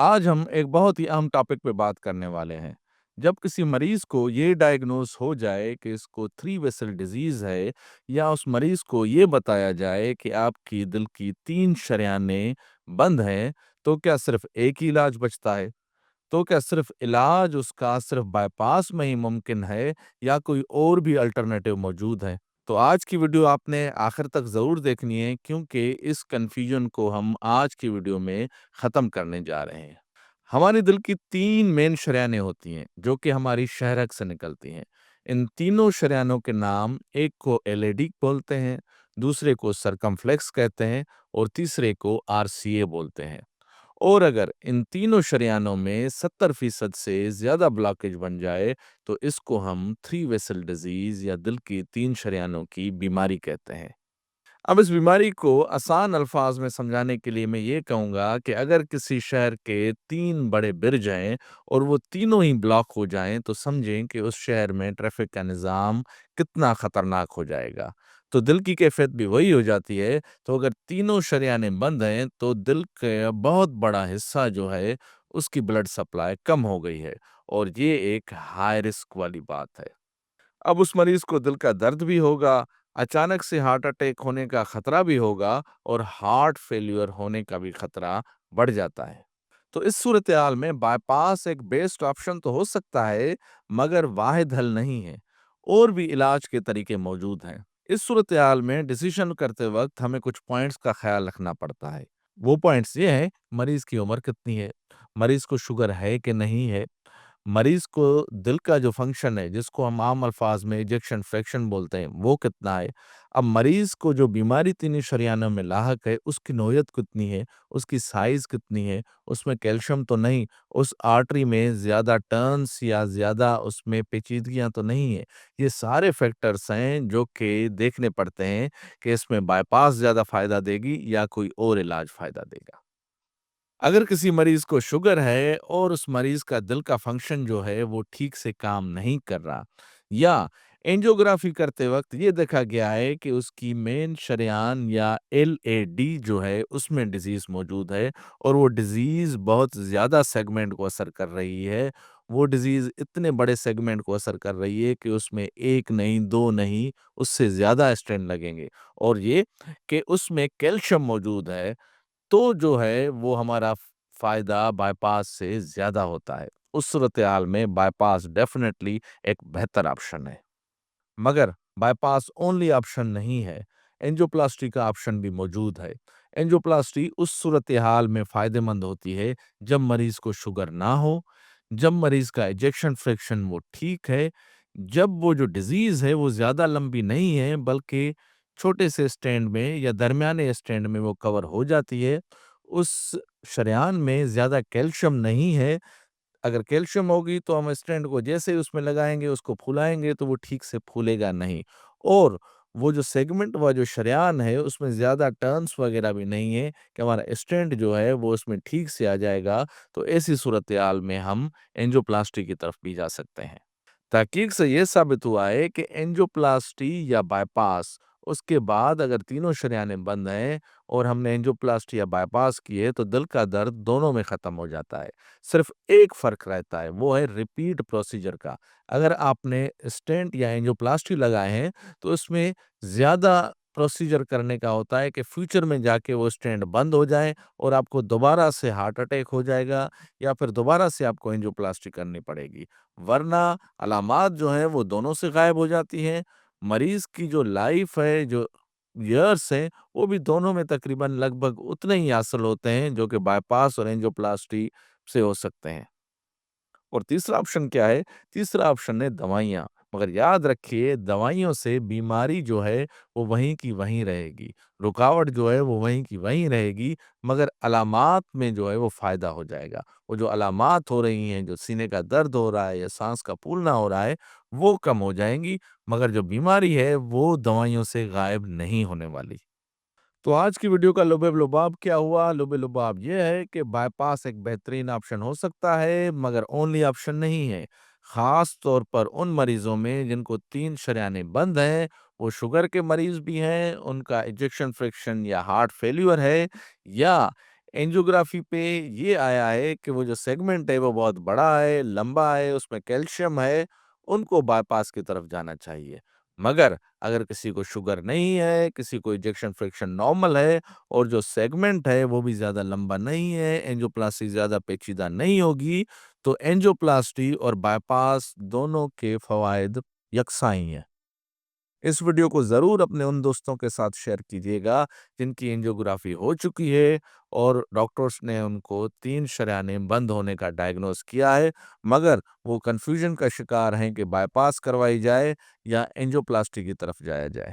आज हम एक बहुत ही अहम टॉपिक पे बात करने वाले हैं। जब किसी मरीज को ये डायग्नोस हो जाए कि इसको थ्री वेसल डिजीज है, या उस मरीज को ये बताया जाए कि आपकी दिल की तीन शरेयानें बंद हैं, तो क्या सिर्फ एक ही इलाज बचता है? तो क्या सिर्फ इलाज उसका सिर्फ बाईपास में ही मुमकिन है, या कोई और भी अल्टरनेटिव मौजूद है? तो आज की वीडियो आपने आखिर तक ज़रूर देखनी है, क्योंकि इस कन्फ्यूजन को हम आज की वीडियो में ख़त्म करने जा रहे हैं। हमारे दिल की तीन मेन शरेयानें होती हैं, जो कि हमारी शहरक से निकलती हैं। इन तीनों शरेयानों के नाम, एक को एलएडी बोलते हैं, दूसरे को सरकमफ्लेक्स कहते हैं और तीसरे को आरसीए बोलते हैं। और अगर इन तीनों शरेयानों में 70% से ज़्यादा ब्लॉकेज बन जाए, तो इसको हम थ्री वेसल डिजीज़ या दिल की तीन शरेयानों की बीमारी कहते हैं। अब इस बीमारी को आसान अल्फाज में समझाने के लिए मैं ये कहूँगा कि अगर किसी शहर के 3 बड़े ब्रिज हैं और वो तीनों ही ब्लॉक हो जाएँ, तो समझें कि उस शहर में ट्रैफ़िक का निज़ाम कितना ख़तरनाक हो जाएगा। तो दिल की कैफ़ियत भी वही हो जाती है। तो अगर तीनों शरेयानें बंद हैं, तो दिल का बहुत बड़ा हिस्सा जो है, उसकी ब्लड सप्लाई कम हो गई है, और ये एक हाई रिस्क वाली बात है। अब उस मरीज को दिल का दर्द भी होगा, अचानक से हार्ट अटैक होने का खतरा भी होगा, और हार्ट फेल्यूर होने का भी खतरा बढ़ जाता है। तो इस सूरत-ए-हाल में बायपास एक बेस्ट ऑप्शन तो हो सकता है, मगर वाहिद हल नहीं है। और भी इलाज के तरीके मौजूद हैं। इस सूरत-ए-हाल में डिसीजन करते वक्त हमें कुछ पॉइंट्स का ख्याल रखना पड़ता है। वो पॉइंट्स ये हैं: मरीज की उम्र कितनी है, मरीज को शुगर है कि नहीं है, मरीज को दिल का जो फंक्शन है, जिसको हम आम अल्फाज में इजेक्शन फ्रैक्शन बोलते हैं, वो कितना है। अब मरीज को जो बीमारी तीनों शरेयानों में लाहक है, उसकी नौयत कितनी है, उसकी साइज कितनी है, उसमें कैल्शियम तो नहीं, उस आर्टरी में ज्यादा टर्न्स या ज्यादा उसमें पेचीदगियां तो नहीं है। ये सारे फैक्टर्स हैं जो कि देखने पड़ते हैं कि इसमें बाईपास ज्यादा फायदा देगी या कोई और इलाज फायदा देगा। अगर किसी मरीज को शुगर है और उस मरीज का दिल का फंक्शन जो है वो ठीक से काम नहीं कर रहा, या एंजियोग्राफी करते वक्त ये देखा गया है कि उसकी मेन शरेयान या एलएडी जो है उसमें डिजीज मौजूद है, और वो डिजीज बहुत ज्यादा सेगमेंट को असर कर रही है। वो डिजीज इतने बड़े सेगमेंट को असर कर रही है कि उसमें एक नहीं, दो नहीं, उससे ज्यादा स्टेंट लगेंगे। और ये कि उसमें कैल्शियम मौजूद है, तो जो है वो हमारा फ़ायदा बायपास से ज़्यादा होता है। उस सूरत-ए-हाल में बायपास डेफ़िनेटली एक बेहतर ऑप्शन है। मगर बायपास ओनली ऑप्शन नहीं है, एंजियोप्लास्टी का ऑप्शन भी मौजूद है। एंजियोप्लास्टी उस सूरत-ए-हाल में फ़ायदेमंद होती है जब मरीज़ को शुगर ना हो, जब मरीज़ का इजेक्शन फ्रैक्शन वो ठीक है, जब वो जो डिज़ीज़ है वो ज़्यादा लंबी नहीं है, बल्कि छोटे से स्टेंट में या दरमियाने स्टेंट में वो कवर हो जाती है। उस शरेयान में ज़्यादा कैल्शियम नहीं है। अगर कैल्शियम होगी तो हम स्टेंट को जैसे ही उसमें लगाएँगे, उसको फुलाएँगे, तो वो ठीक से फूलेगा नहीं। और वो जो सेगमेंट व जो शरेयान है उसमें ज़्यादा टर्न्स वगैरह भी नहीं है कि हमारा स्टेंट जो है वो उसमें ठीक से आ जाएगा। तो ऐसी सूरत-ए-हाल में हम एंजियोप्लास्टी की तरफ भी जा सकते हैं। तहकीक से ये साबित हुआ है कि एंजियोप्लास्टी या बायपास, उसके बाद अगर तीनों शरेयानें बंद हैं और हमने एंजियोप्लास्टी या बायपास की है, तो दिल का दर्द दोनों में ख़त्म हो जाता है। सिर्फ एक फ़र्क रहता है, वो है रिपीट प्रोसीजर का। अगर आपने स्टेंट या एंजियोप्लास्टी लगाए हैं, तो उसमें ज़्यादा प्रोसीजर करने का होता है कि फ्यूचर में जाके वो स्टेंट बंद हो जाए और आपको दोबारा से हार्ट अटैक हो जाएगा, या फिर दोबारा से आपको एंजियोप्लास्टी करनी पड़ेगी। वरना अलामात जो हैं वो दोनों से गायब हो जाती हैं। मरीज़ की जो लाइफ़ है, जो ईयर्स हैं, वो भी दोनों में तकरीबन लगभग उतने ही हासिल होते हैं जो कि बायपास और एंजियोप्लास्टी से हो सकते हैं। और तीसरा ऑप्शन क्या है? तीसरा ऑप्शन है दवाइयाँ। मगर याद रखिए, दवाइयों से बीमारी जो है वो वहीं की वहीं रहेगी। रुकावट जो है वो वहीं की वहीं रहेगी, मगर अलामात में जो है वो फ़ायदा हो जाएगा। वो जो अलामात हो रही हैं, जो सीने का दर्द हो रहा है या साँस का फूलना हो रहा है, वो कम हो जाएँगी, मगर जो बीमारी है वो दवाइयों से गायब नहीं होने वाली। तो आज की वीडियो का लुब-ए-लुबाब क्या हुआ? लुब-ए-लुबाब ये है कि बायपास एक बेहतरीन ऑप्शन हो सकता है, मगर ओनली ऑप्शन नहीं है। ख़ास तौर पर उन मरीज़ों में जिनको 3 शरेयानें बंद हैं, वो शुगर के मरीज़ भी हैं, उनका इजेक्शन फ्रैक्शन या हार्ट फेल्यूर है, या اینجیوگرافی پہ یہ آیا ہے کہ وہ جو سیگمنٹ ہے وہ بہت بڑا ہے، لمبا ہے، اس میں کیلشیم ہے، ان کو بائی پاس کی طرف جانا چاہیے۔ مگر اگر کسی کو شوگر نہیں ہے، کسی کو ایجیکشن فریکشن نارمل ہے اور جو سیگمنٹ ہے وہ بھی زیادہ لمبا نہیں ہے، اینجیوپلاسٹی زیادہ پیچیدہ نہیں ہوگی، تو اینجیوپلاسٹی اور بائی پاس دونوں کے فوائد یکساں ہی ہیں۔ اس ویڈیو کو ضرور اپنے ان دوستوں کے ساتھ شیئر کیجیے گا جن کی اینجیوگرافی ہو چکی ہے اور ڈاکٹرز نے ان کو 3 شریانیں بند ہونے کا ڈائگنوز کیا ہے، مگر وہ کنفیوژن کا شکار ہیں کہ بائی پاس کروائی جائے یا اینجیوپلاسٹی کی طرف جایا جائے۔